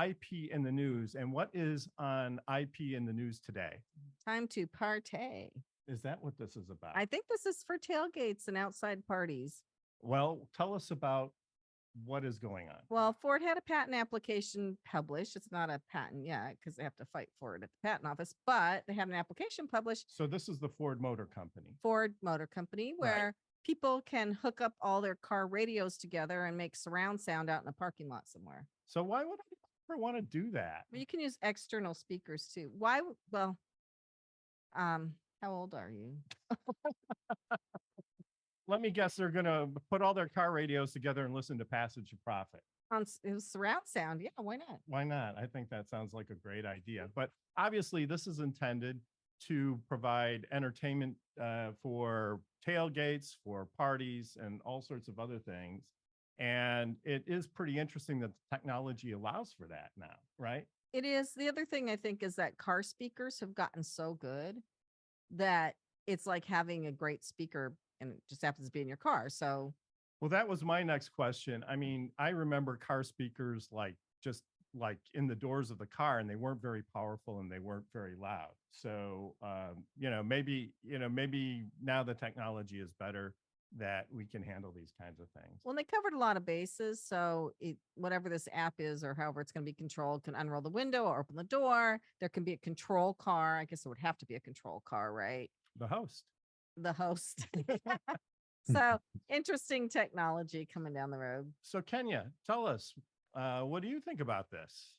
IP in the news. And what is on IP in the news today? Time to partay. Is that what this is about? I think this is for tailgates and outside parties. Well, tell us about what is going on. Well, Ford had a patent application published. It's not a patent yet because they have to fight for it at the patent office, but they have an application published. So this is the Ford Motor Company. Ford Motor Company, where people can hook up all their car radios together and make surround sound out in a parking lot somewhere. So why would I ever want to do that? Well, you can use external speakers too. Why? Well, how old are you? Let me guess, they're going to put all their car radios together and listen to Passage of Profit. It was surround sound. Yeah, why not? Why not? I think that sounds like a great idea. But obviously, this is intended to provide entertainment for tailgates, for parties, and all sorts of other things. And it is pretty interesting that the technology allows for that now, right? It is. The other thing I think is that car speakers have gotten so good that it's like having a great speaker and it just happens to be in your car. So, well, that was my next question. I mean, I remember car speakers just like in the doors of the car, and they weren't very powerful and they weren't very loud. So, maybe now the technology is better that we can handle these kinds of things. Well, they covered a lot of bases. So whatever this app is or however it's going to be controlled can unroll the window or open the door. There can be a control car. I guess it would have to be a control car, right? The host. So interesting technology coming down the road. So Kenya, tell us, what do you think about this?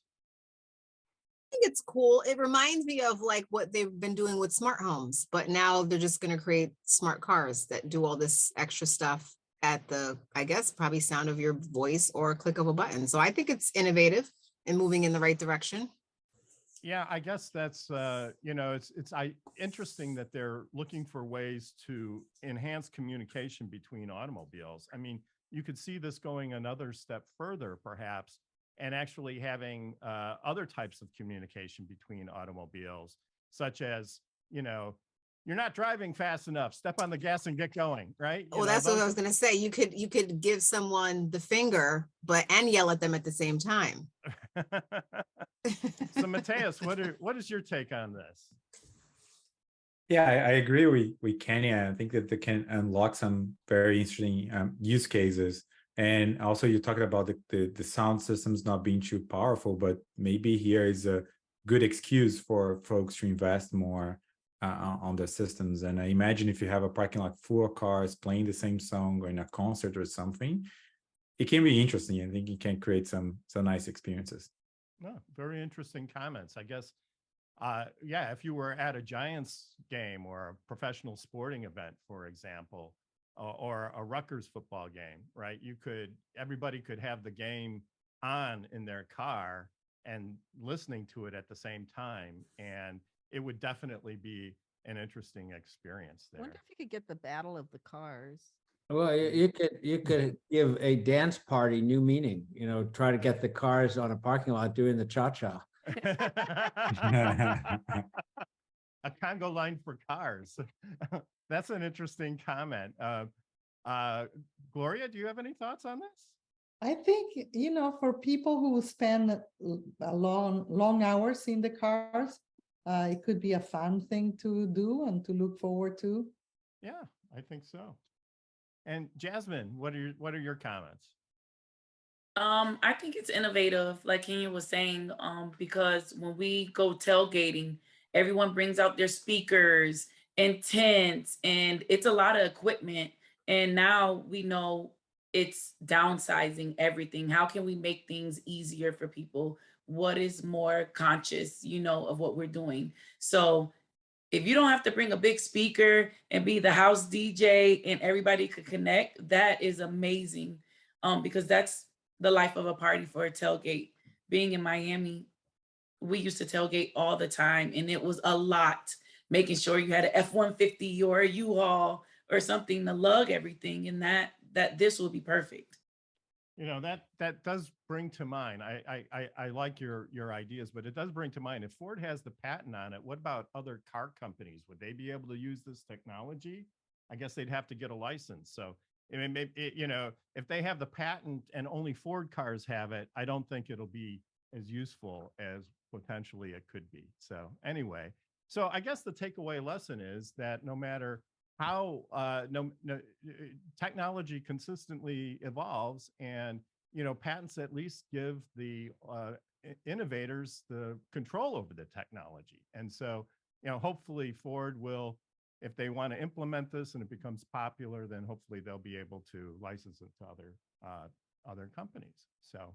I think it's cool. It reminds me of like what they've been doing with smart homes, but now they're just going to create smart cars that do all this extra stuff at the, I guess, probably sound of your voice or a click of a button. So I think it's innovative and moving in the right direction. Yeah, I guess that's, it's interesting that they're looking for ways to enhance communication between automobiles. I mean, you could see this going another step further, perhaps, and actually having other types of communication between automobiles, such as, you're not driving fast enough. Step on the gas and get going, right? That's what I was going to say. You could give someone the finger, and yell at them at the same time. So, Mateus, what is your take on this? Yeah, I agree with Kenya. I think that they can unlock some very interesting use cases. And also, you talked about the sound systems not being too powerful, but maybe here is a good excuse for folks to invest more on the systems. And I imagine if you have a parking lot full of cars playing the same song or in a concert or something, it can be interesting. I think it can create some nice experiences. No, very interesting comments. I guess, if you were at a Giants game or a professional sporting event, for example, or a Rutgers football game, right? Everybody could have the game on in their car and listening to it at the same time. And it would definitely be an interesting experience there. I wonder if you could get the battle of the cars. Well, you could give a dance party new meaning, try to get the cars on a parking lot doing the cha-cha. A Congo line for cars. That's an interesting comment. Gloria, do you have any thoughts on this? I think, for people who spend long hours in the cars, it could be a fun thing to do and to look forward to. Yeah, I think so. And Jasmine, what are your comments? I think it's innovative, like Kenya was saying, because when we go tailgating, everyone brings out their speakers and tents, and it's a lot of equipment. And now we know it's downsizing everything. How can we make things easier for people? What is more conscious, of what we're doing? So if you don't have to bring a big speaker and be the house DJ and everybody could connect, that is amazing. Because that's the life of a party for a tailgate. Being in Miami, we used to tailgate all the time, and it was a lot, making sure you had an F-150 or a U-Haul or something to lug everything, and that this will be perfect. That does bring to mind, I like your ideas, but it does bring to mind, if Ford has the patent on it, what about other car companies? Would they be able to use this technology? I guess they'd have to get a license. So, I mean, if they have the patent and only Ford cars have it, I don't think it'll be as useful as potentially it could be. So anyway, so I guess the takeaway lesson is that no matter how technology consistently evolves, and patents at least give the innovators the control over the technology. And so hopefully Ford will, if they want to implement this and it becomes popular, then hopefully they'll be able to license it to other companies. So